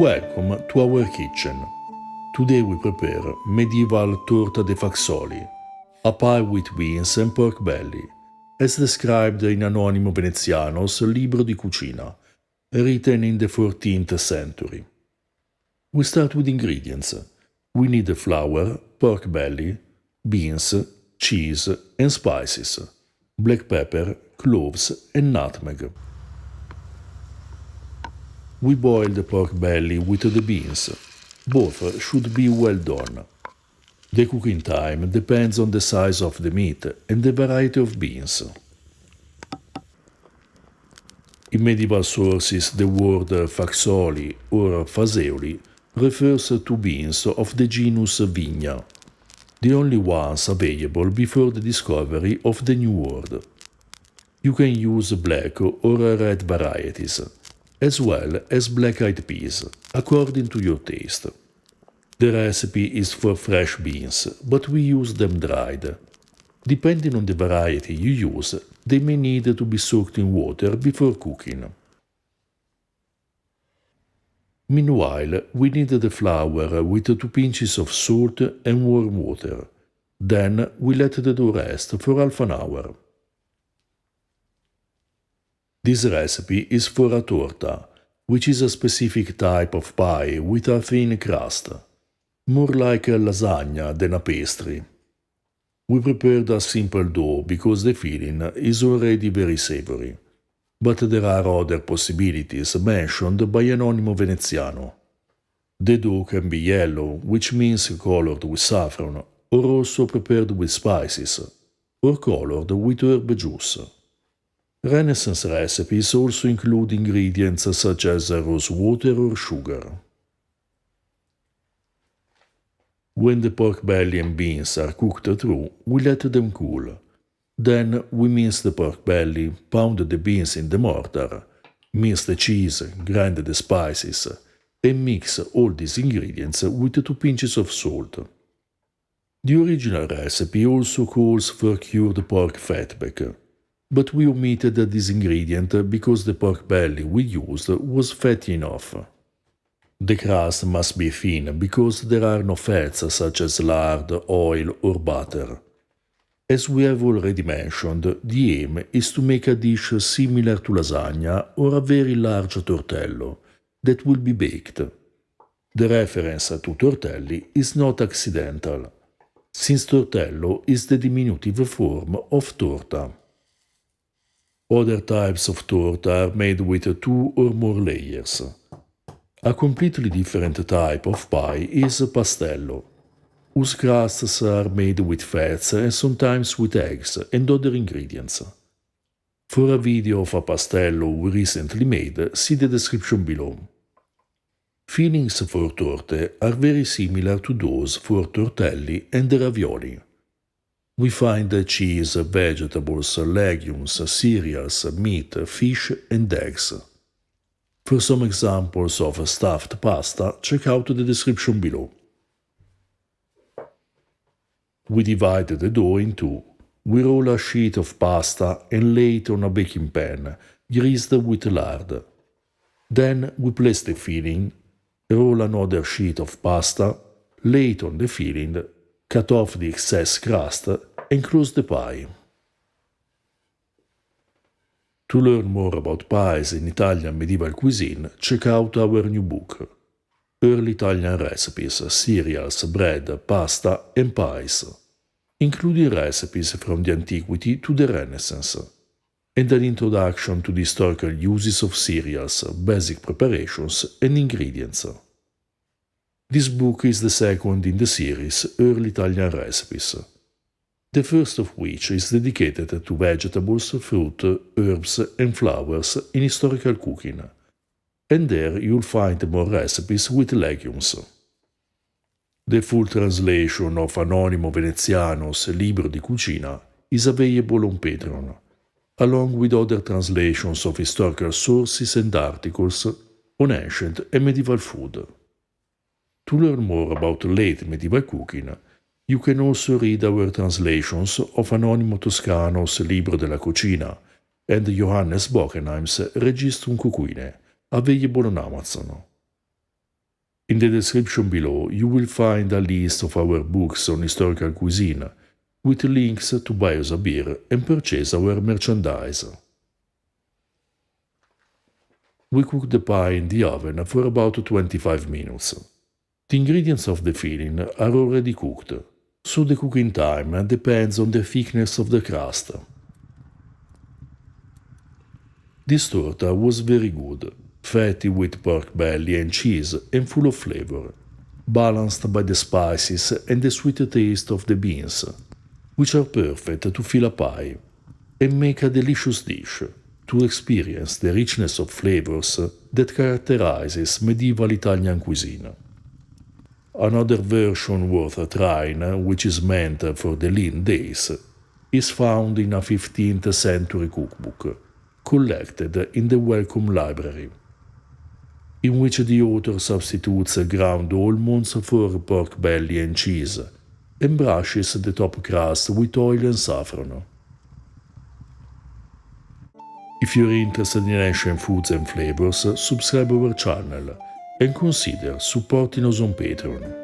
Welcome to our kitchen. Today we prepare medieval torta de fagioli, a pie with beans and pork belly, as described in Anonimo Veneziano's Libro di Cucina, written in the 14th century. We start with ingredients. We need flour, pork belly, beans, cheese and spices, black pepper, cloves and nutmeg. We boil the pork belly with the beans. Both should be well done. The cooking time depends on the size of the meat and the variety of beans. In medieval sources, the word fagioli or faseoli refers to beans of the genus Vigna, the only ones available before the discovery of the New World. You can use black or red varieties, as well as black-eyed peas, according to your taste. The recipe is for fresh beans, but we use them dried. Depending on the variety you use, they may need to be soaked in water before cooking. Meanwhile, we knead the flour with 2 pinches of salt and warm water. Then we let the dough rest for half an hour. This recipe is for a torta, which is a specific type of pie with a thin crust, more like a lasagna than a pastry. We prepared a simple dough because the filling is already very savory, but there are other possibilities mentioned by Anonimo Veneziano. The dough can be yellow, which means colored with saffron, or also prepared with spices, or colored with herb juice. Renaissance recipes also include ingredients such as rose water or sugar. When the pork belly and beans are cooked through, we let them cool. Then we mince the pork belly, pound the beans in the mortar, mince the cheese, grind the spices, and mix all these ingredients with 2 pinches of salt. The original recipe also calls for cured pork fatback, but we omitted this ingredient because the pork belly we used was fatty enough. The crust must be thin because there are no fats such as lard, oil or butter. As we have already mentioned, the aim is to make a dish similar to lasagna or a very large tortello that will be baked. The reference to tortelli is not accidental, since tortello is the diminutive form of torta. Other types of torta are made with 2 or more layers. A completely different type of pie is pastello, whose crusts are made with fats and sometimes with eggs and other ingredients. For a video of a pastello we recently made, see the description below. Fillings for torte are very similar to those for tortelli and ravioli. We find cheese, vegetables, legumes, cereals, meat, fish and eggs. For some examples of stuffed pasta, check out the description below. We divide the dough in 2. We roll a sheet of pasta and lay it on a baking pan, greased with lard. Then we place the filling, roll another sheet of pasta, lay it on the filling, cut off the excess crust and close the pie. To learn more about pies in Italian medieval cuisine, check out our new book, Early Italian Recipes, Cereals, Bread, Pasta and Pies, including recipes from the Antiquity to the Renaissance, and an introduction to the historical uses of cereals, basic preparations and ingredients. This book is the second in the series Early Italian Recipes, the first of which is dedicated to vegetables, fruit, herbs and flowers in historical cooking, and there you'll find more recipes with legumes. The full translation of Anonimo Veneziano's Libro di Cucina is available on Patreon, along with other translations of historical sources and articles on ancient and medieval food. To learn more about late medieval cooking, you can also read our translations of Anonimo Toscano's Libro della Cucina and Johannes Bockenheim's Registrum Cucuinae, available on Amazon. In the description below, you will find a list of our books on historical cuisine, with links to buy us a beer and purchase our merchandise. We cook the pie in the oven for about 25 minutes. The ingredients of the filling are already cooked, so the cooking time depends on the thickness of the crust. This torta was very good, fatty with pork belly and cheese and full of flavor, balanced by the spices and the sweet taste of the beans, which are perfect to fill a pie, and make a delicious dish to experience the richness of flavors that characterizes medieval Italian cuisine. Another version worth trying, which is meant for the lean days, is found in a 15th century cookbook, collected in the Wellcome Library, in which the author substitutes ground almonds for pork belly and cheese, and brushes the top crust with oil and saffron. If you're interested in ancient foods and flavors, subscribe our channel and consider supporting us on Patreon.